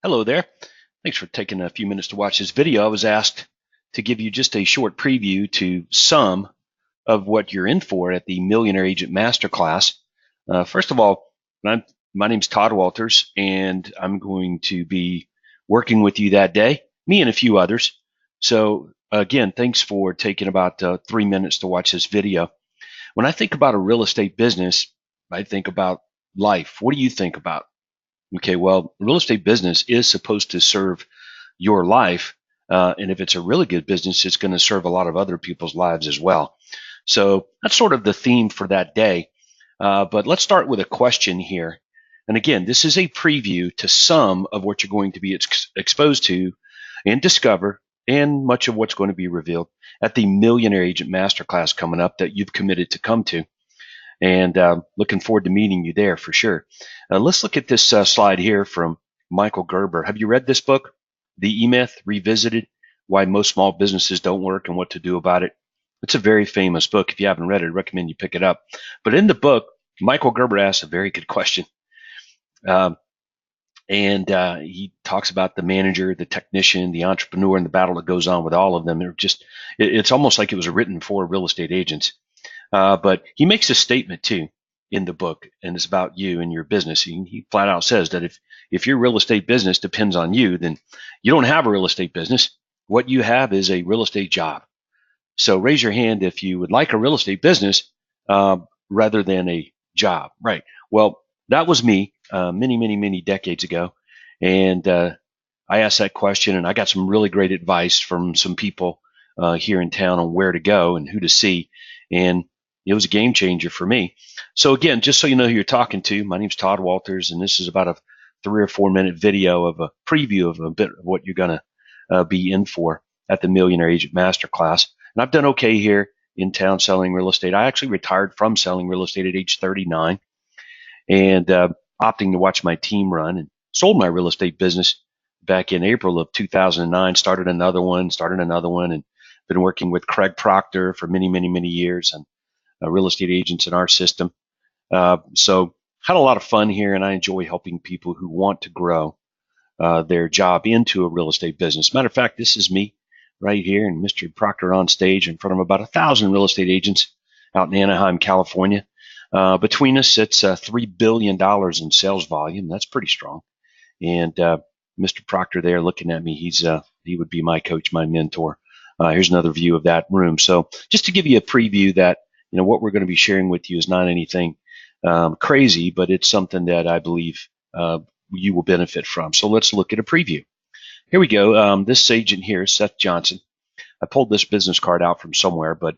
Hello there. Thanks for taking a few minutes to watch this video. I was asked to give you just a short preview to some of what you're in for at the Millionaire Agent Masterclass. First of all, my name's Todd Walters, and I'm going to be working with you that day, me and a few others. So again, thanks for taking about 3 minutes to watch this video. When I think about a real estate business, I think about life. What do you think about? Okay, well, real estate business is supposed to serve your life, and if it's a really good business, it's going to serve a lot of other people's lives as well. So that's sort of the theme for that day. But let's start with a question here. And again, this is a preview to some of what you're going to be exposed to and discover, and much of what's going to be revealed at the Millionaire Agent Masterclass coming up that you've committed to come to. And looking forward to meeting you there for sure. Let's look at this slide here from Michael Gerber. Have you read this book, The E-Myth Revisited, Why Most Small Businesses Don't Work and What to Do About It? It's a very famous book. If you haven't read it, I recommend you pick it up. But in the book, Michael Gerber asks a very good question. He talks about the manager, the technician, the entrepreneur, and the battle that goes on with all of them. It's almost like it was written for real estate agents. But he makes a statement too in the book, and it's about you and your business. He flat out says that if your real estate business depends on you, then you don't have a real estate business. What you have is a real estate job. So raise your hand if you would like a real estate business rather than a job. Right. Well, that was me many decades ago. And I asked that question, and I got some really great advice from some people here in town on where to go and who to see. And it was a game changer for me. So again, just so you know who you're talking to, my name's Todd Walters, and this is about a 3 or 4 minute video of a preview of a bit of what you're going to be in for at the Millionaire Agent Masterclass. And I've done okay here in town selling real estate. I actually retired from selling real estate at age 39 and opting to watch my team run, and sold my real estate business back in April of 2009, started another one, and been working with Craig Proctor for many years, and real estate agents in our system. So had a lot of fun here, and I enjoy helping people who want to grow their job into a real estate business. Matter of fact, this is me right here, and Mr. Proctor on stage in front of about 1,000 real estate agents out in Anaheim, California. Between us, it's $3 billion in sales volume. That's pretty strong. And Mr. Proctor there looking at me, he would be my coach, my mentor. Here's another view of that room. So just to give you a preview that, what we're going to be sharing with you is not anything crazy, but it's something that I believe you will benefit from. So let's look at a preview. Here we go. This agent here, Seth Johnson. I pulled this business card out from somewhere, but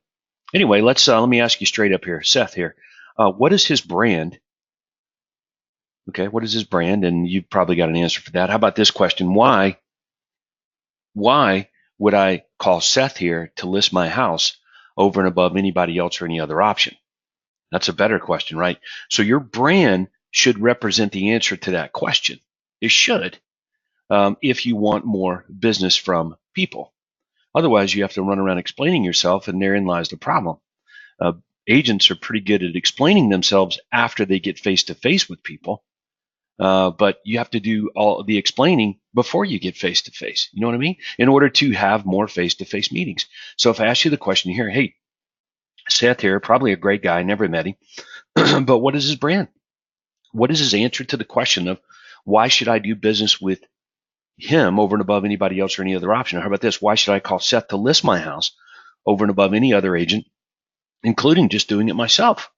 anyway, let me ask you straight up here, Seth here. What is his brand? Okay, what is his brand? And you've probably got an answer for that. How about this question? Why would I call Seth here to list my house over and above anybody else or any other option? That's a better question, right? So your brand should represent the answer to that question. It should, if you want more business from people. Otherwise, you have to run around explaining yourself, and therein lies the problem. Agents are pretty good at explaining themselves after they get face-to-face with people. But you have to do all the explaining before you get face-to-face. You know what I mean? In order to have more face-to-face meetings. So if I ask you the question here, hey, Seth here, probably a great guy, never met him, but what is his brand? What is his answer to the question of why should I do business with him over and above anybody else or any other option? Or how about this? Why should I call Seth to list my house over and above any other agent, including just doing it myself?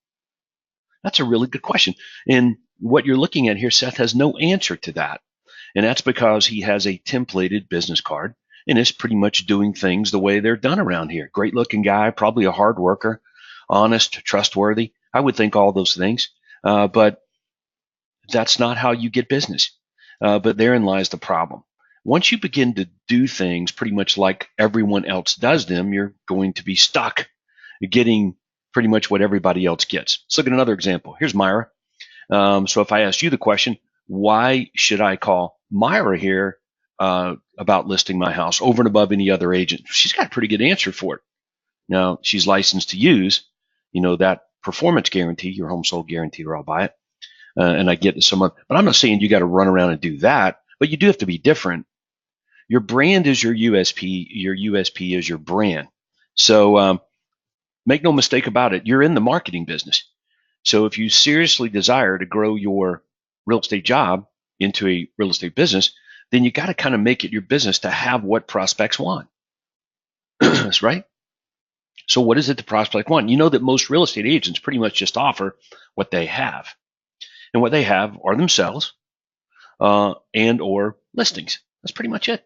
That's a really good question. And what you're looking at here, Seth has no answer to that. And that's because he has a templated business card and is pretty much doing things the way they're done around here. Great looking guy, probably a hard worker, honest, trustworthy. I would think all those things. But that's not how you get business. But therein lies the problem. Once you begin to do things pretty much like everyone else does them, you're going to be stuck getting pretty much what everybody else gets. Let's look at another example. Here's Myra. So if I asked you the question, why should I call Myra here about listing my house over and above any other agent? She's got a pretty good answer for it. Now, she's licensed to use, that performance guarantee, your home sold guarantee, or I'll buy it. And I get some of, but I'm not saying you got to run around and do that. but you do have to be different. Your brand is your USP. Your USP is your brand. So make no mistake about it. You're in the marketing business. So if you seriously desire to grow your real estate job into a real estate business, then you got to kind of make it your business to have what prospects want. That's right. So what is it the prospect want? You know that most real estate agents pretty much just offer what they have. And what they have are themselves and or listings. That's pretty much it.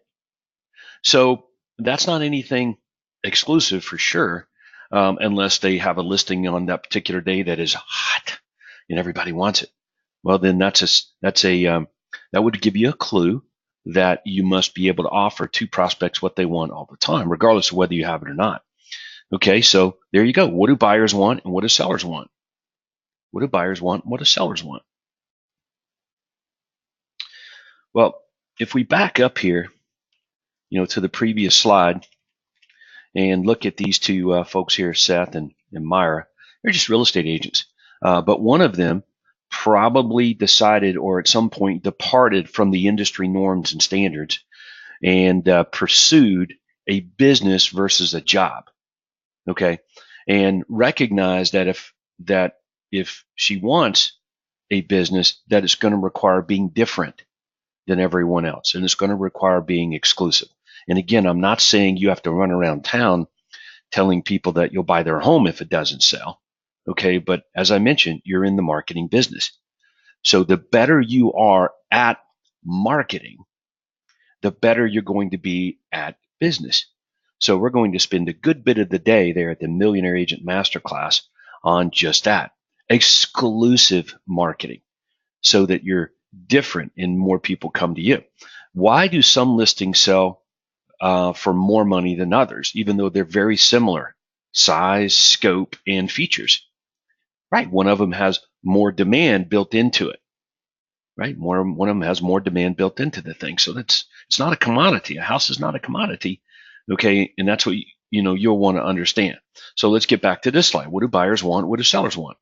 So that's not anything exclusive for sure, unless they have a listing on that particular day that is hot and everybody wants it. Well, then that would give you a clue that you must be able to offer to prospects what they want all the time, regardless of whether you have it or not. Okay, so there you go. What do buyers want and what do sellers want? What do buyers want and what do sellers want? Well, if we back up here, to the previous slide and look at these two folks here, Seth and Myra, they're just real estate agents. But one of them probably decided or at some point departed from the industry norms and standards and pursued a business versus a job. Okay, and recognized that if she wants a business, that it's going to require being different than everyone else, and it's going to require being exclusive. And again, I'm not saying you have to run around town telling people that you'll buy their home if it doesn't sell. Okay, but as I mentioned, you're in the marketing business. So the better you are at marketing, the better you're going to be at business. So we're going to spend a good bit of the day there at the Millionaire Agent Masterclass on just that, exclusive marketing, so that you're different and more people come to you. Why do some listings sell for more money than others, even though they're very similar size, scope, and features? Right, one of them has more demand built into it. Right, one of them has more demand built into the thing. So it's not a commodity. A house is not a commodity. Okay, and that's what you'll want to understand. So let's get back to this slide. What do buyers want? What do sellers want?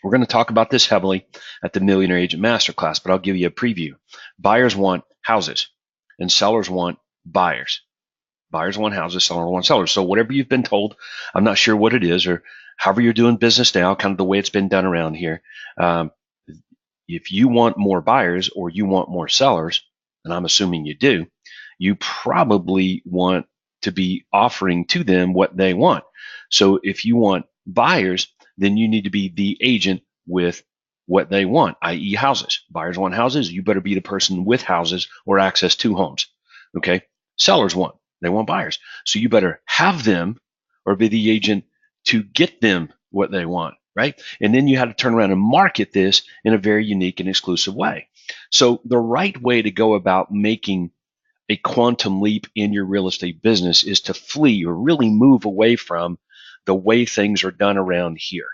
We're going to talk about this heavily at the Millionaire Agent Masterclass, but I'll give you a preview. Buyers want houses, and sellers want buyers. Buyers want houses, sellers want sellers. So whatever you've been told, I'm not sure what it is, or however you're doing business now, kind of the way it's been done around here. If you want more buyers or you want more sellers, and I'm assuming you do, you probably want to be offering to them what they want. So if you want buyers, then you need to be the agent with what they want, i.e. houses. Buyers want houses. You better be the person with houses or access to homes. Okay. Sellers they want buyers. So you better have them or be the agent to get them what they want, right? And then you had to turn around and market this in a very unique and exclusive way. So the right way to go about making a quantum leap in your real estate business is to flee or really move away from the way things are done around here,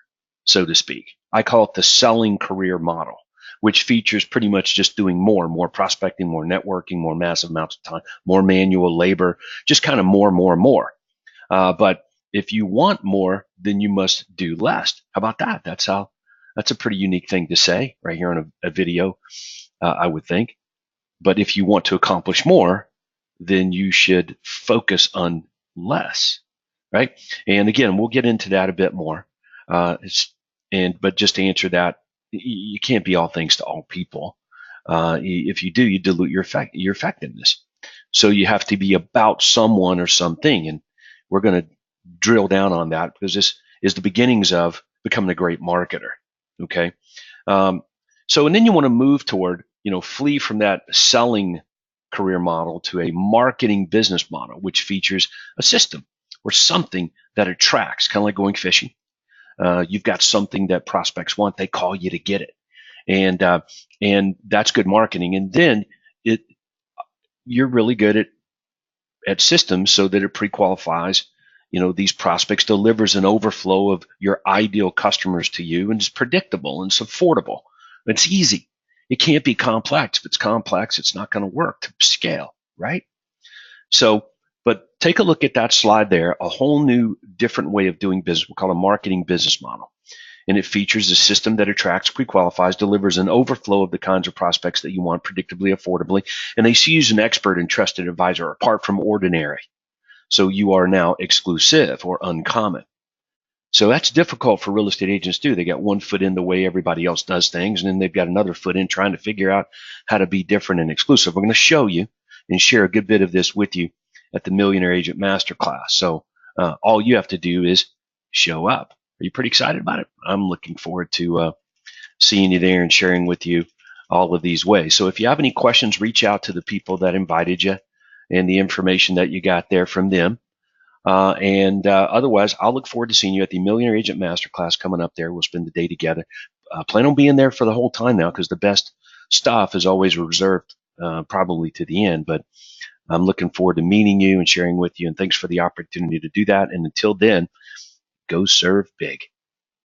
so to speak. I call it the selling career model, which features pretty much just doing more prospecting, more networking, more massive amounts of time, more manual labor, just kind of more. But if you want more, then you must do less. How about that? That's a pretty unique thing to say right here on a video, I would think. But if you want to accomplish more, then you should focus on less, right? And again, we'll get into that a bit more. But just to answer that, you can't be all things to all people. If you do, you dilute your effectiveness. So you have to be about someone or something, and we're going to drill down on that because this is the beginnings of becoming a great marketer. Okay, and then you want to move toward, flee from that selling career model to a marketing business model, which features a system or something that attracts, kind of like going fishing. You've got something that prospects want; they call you to get it, and that's good marketing. And then you're really good at systems so that it pre-qualifies. These prospects, delivers an overflow of your ideal customers to you, and it's predictable and it's affordable. It's easy. It can't be complex. If it's complex, it's not going to work to scale, right? So, but take a look at that slide there, a whole new different way of doing business. We'll call it a marketing business model. and it features a system that attracts, pre-qualifies, delivers an overflow of the kinds of prospects that you want predictably, affordably, and they see you as an expert and trusted advisor apart from ordinary. So you are now exclusive or uncommon. So that's difficult for real estate agents too. They got one foot in the way everybody else does things, and then they've got another foot in trying to figure out how to be different and exclusive. We're going to show you and share a good bit of this with you at the Millionaire Agent Masterclass. So all you have to do is show up. Are you pretty excited about it? I'm looking forward to seeing you there and sharing with you all of these ways. So if you have any questions, reach out to the people that invited you and the information that you got there from them. Otherwise, I'll look forward to seeing you at the Millionaire Agent Masterclass coming up there. We'll spend the day together. Plan on being there for the whole time now, because the best stuff is always reserved probably to the end. But I'm looking forward to meeting you and sharing with you. And thanks for the opportunity to do that. And until then, go serve big.